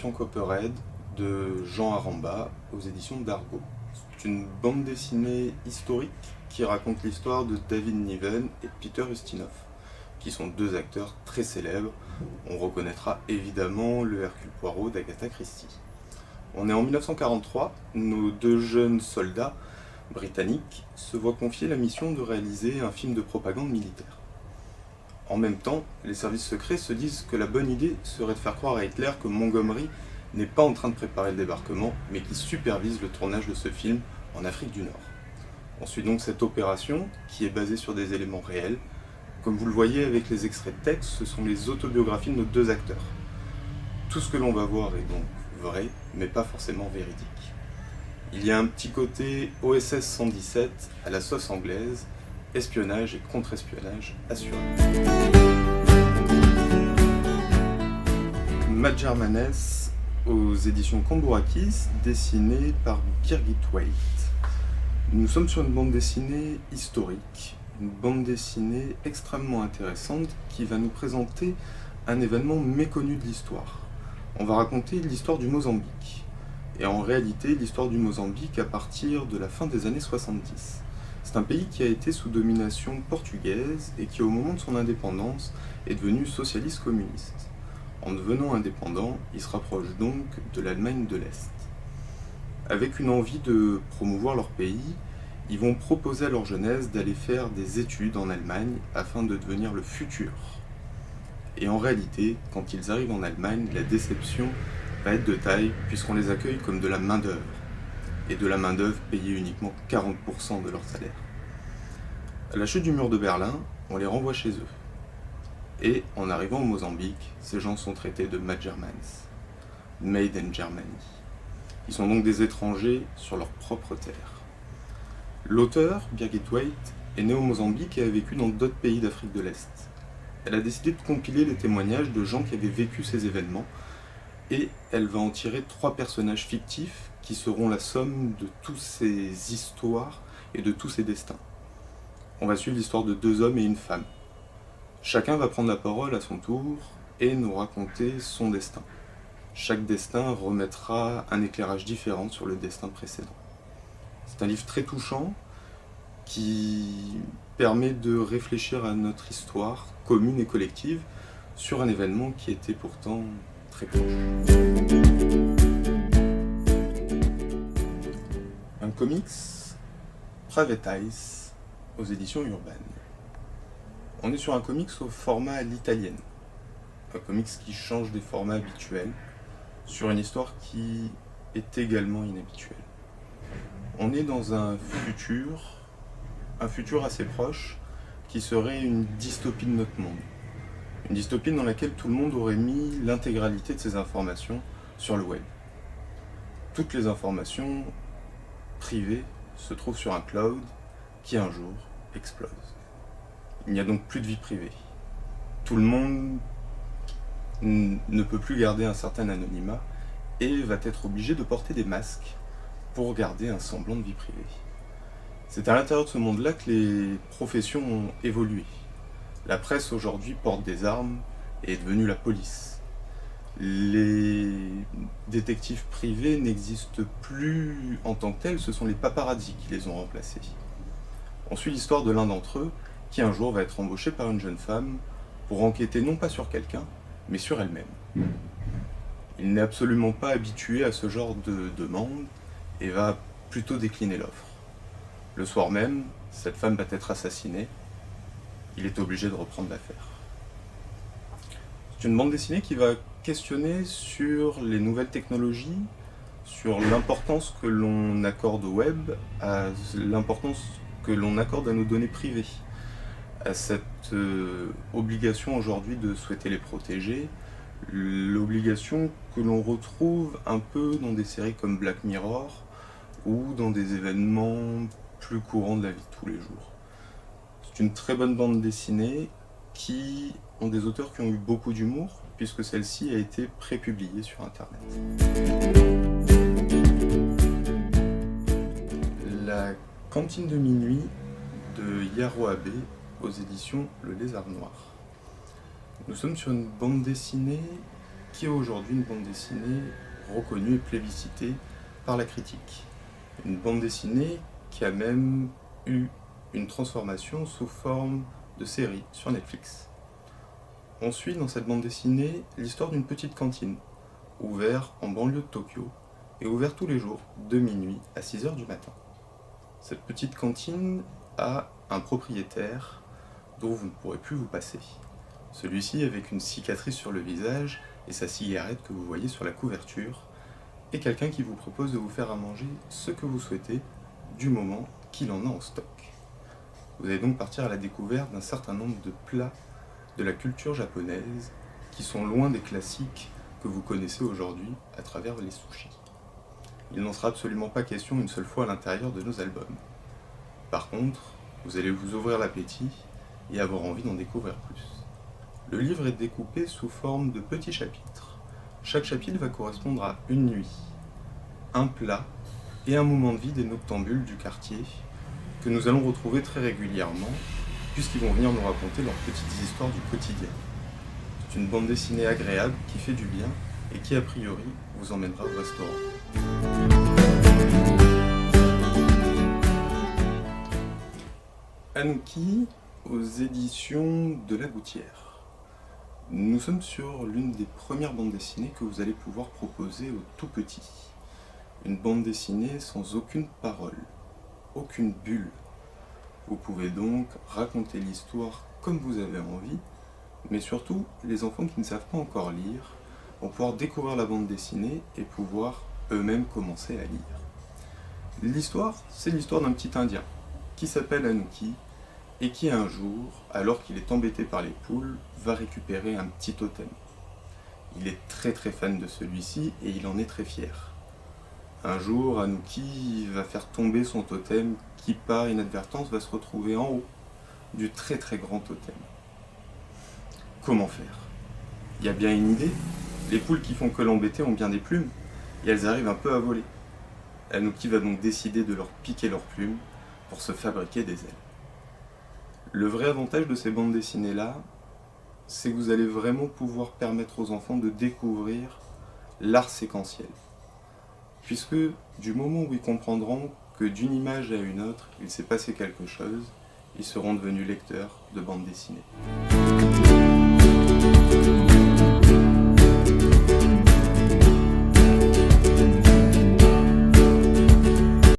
Opération Copperhead de Jean Aramba aux éditions d'Argo. C'est une bande dessinée historique qui raconte l'histoire de David Niven et Peter Ustinov, qui sont deux acteurs très célèbres. On reconnaîtra évidemment le Hercule Poirot d'Agatha Christie. On est en 1943, nos deux jeunes soldats britanniques se voient confier la mission de réaliser un film de propagande militaire. En même temps, les services secrets se disent que la bonne idée serait de faire croire à Hitler que Montgomery n'est pas en train de préparer le débarquement, mais qui supervise le tournage de ce film en Afrique du Nord. On suit donc cette opération, qui est basée sur des éléments réels. Comme vous le voyez avec les extraits de texte, ce sont les autobiographies de nos deux acteurs. Tout ce que l'on va voir est donc vrai, mais pas forcément véridique. Il y a un petit côté OSS 117 à la sauce anglaise, espionnage et contre-espionnage assuré. Magermanes aux éditions Cambourakis, dessiné par Birgit Waite. Nous sommes sur une bande dessinée historique, une bande dessinée extrêmement intéressante qui va nous présenter un événement méconnu de l'histoire. On va raconter l'histoire du Mozambique, et en réalité l'histoire du Mozambique à partir de la fin des années 70. C'est un pays qui a été sous domination portugaise et qui au moment de son indépendance est devenu socialiste communiste. En devenant indépendant, il se rapproche donc de l'Allemagne de l'Est. Avec une envie de promouvoir leur pays, ils vont proposer à leur jeunesse d'aller faire des études en Allemagne afin de devenir le futur. Et en réalité, quand ils arrivent en Allemagne, la déception va être de taille puisqu'on les accueille comme de la main-d'œuvre. Et de la main-d'œuvre payée uniquement 40% de leur salaire. À la chute du mur de Berlin, on les renvoie chez eux. Et en arrivant au Mozambique, ces gens sont traités de Magermans, Made in Germany. Ils sont donc des étrangers sur leur propre terre. L'auteur, Birgit Waite, est née au Mozambique et a vécu dans d'autres pays d'Afrique de l'Est. Elle a décidé de compiler les témoignages de gens qui avaient vécu ces événements, et elle va en tirer 3 personnages fictifs qui seront la somme de toutes ces histoires et de tous ces destins. On va suivre l'histoire de 2 hommes et une femme. Chacun va prendre la parole à son tour et nous raconter son destin. Chaque destin remettra un éclairage différent sur le destin précédent. C'est un livre très touchant qui permet de réfléchir à notre histoire commune et collective sur un événement qui était pourtant très proche. Un comics, Private Eyes, aux éditions Urban. On est sur un comics au format à l'italienne. Un comics qui change des formats habituels, sur une histoire qui est également inhabituelle. On est dans un futur assez proche, qui serait une dystopie de notre monde. Une dystopie dans laquelle tout le monde aurait mis l'intégralité de ses informations sur le web. Toutes les informations privées se trouvent sur un cloud qui un jour explose. Il n'y a donc plus de vie privée. Tout le monde ne peut plus garder un certain anonymat et va être obligé de porter des masques pour garder un semblant de vie privée. C'est à l'intérieur de ce monde-là que les professions ont évolué. La presse aujourd'hui porte des armes et est devenue la police. Les détectives privés n'existent plus en tant que tels, ce sont les paparazzis qui les ont remplacés. On suit l'histoire de l'un d'entre eux qui un jour va être embauché par une jeune femme pour enquêter non pas sur quelqu'un, mais sur elle-même. Il n'est absolument pas habitué à ce genre de demande et va plutôt décliner l'offre. Le soir même, cette femme va être assassinée. Il est obligé de reprendre l'affaire. C'est une bande dessinée qui va questionner sur les nouvelles technologies, sur l'importance que l'on accorde au web, à l'importance que l'on accorde à nos données privées, à cette obligation aujourd'hui de souhaiter les protéger, l'obligation que l'on retrouve un peu dans des séries comme Black Mirror ou dans des événements plus courants de la vie de tous les jours. C'est une très bonne bande dessinée qui ont des auteurs qui ont eu beaucoup d'humour, puisque celle-ci a été prépubliée sur Internet. La cantine de minuit de Yaro Abe aux éditions Le Lézard Noir. Nous sommes sur une bande dessinée qui est aujourd'hui une bande dessinée reconnue et plébiscitée par la critique. Une bande dessinée qui a même eu une transformation sous forme de série sur Netflix. On suit dans cette bande dessinée l'histoire d'une petite cantine, ouverte en banlieue de Tokyo, et ouverte tous les jours, de minuit à 6h du matin. Cette petite cantine a un propriétaire dont vous ne pourrez plus vous passer. Celui-ci avec une cicatrice sur le visage et sa cigarette que vous voyez sur la couverture, et quelqu'un qui vous propose de vous faire à manger ce que vous souhaitez, du moment qu'il en a en stock. Vous allez donc partir à la découverte d'un certain nombre de plats de la culture japonaise qui sont loin des classiques que vous connaissez aujourd'hui à travers les sushis. Il n'en sera absolument pas question une seule fois à l'intérieur de nos albums. Par contre, vous allez vous ouvrir l'appétit et avoir envie d'en découvrir plus. Le livre est découpé sous forme de petits chapitres. Chaque chapitre va correspondre à une nuit, un plat et un moment de vie des noctambules du quartier que nous allons retrouver très régulièrement puisqu'ils vont venir nous raconter leurs petites histoires du quotidien. C'est une bande dessinée agréable qui fait du bien et qui a priori vous emmènera au restaurant. Anouki aux éditions de La Gouttière. Nous sommes sur l'une des premières bandes dessinées que vous allez pouvoir proposer aux tout petits. Une bande dessinée sans aucune parole, aucune bulle. Vous pouvez donc raconter l'histoire comme vous avez envie, mais surtout, les enfants qui ne savent pas encore lire vont pouvoir découvrir la bande dessinée et pouvoir eux-mêmes commencer à lire. L'histoire, c'est l'histoire d'un petit Indien qui s'appelle Anouki et qui un jour, alors qu'il est embêté par les poules, va récupérer un petit totem. Il est très fan de celui-ci et il en est très fier. Un jour, Anouki va faire tomber son totem qui, par inadvertance, va se retrouver en haut du très grand totem. Comment faire? Il y a bien une idée. Les poules qui font que l'embêter ont bien des plumes et elles arrivent un peu à voler. Anouki va donc décider de leur piquer leurs plumes pour se fabriquer des ailes. Le vrai avantage de ces bandes dessinées-là, c'est que vous allez vraiment pouvoir permettre aux enfants de découvrir l'art séquentiel. Puisque du moment où ils comprendront que d'une image à une autre, il s'est passé quelque chose, ils seront devenus lecteurs de bandes dessinées.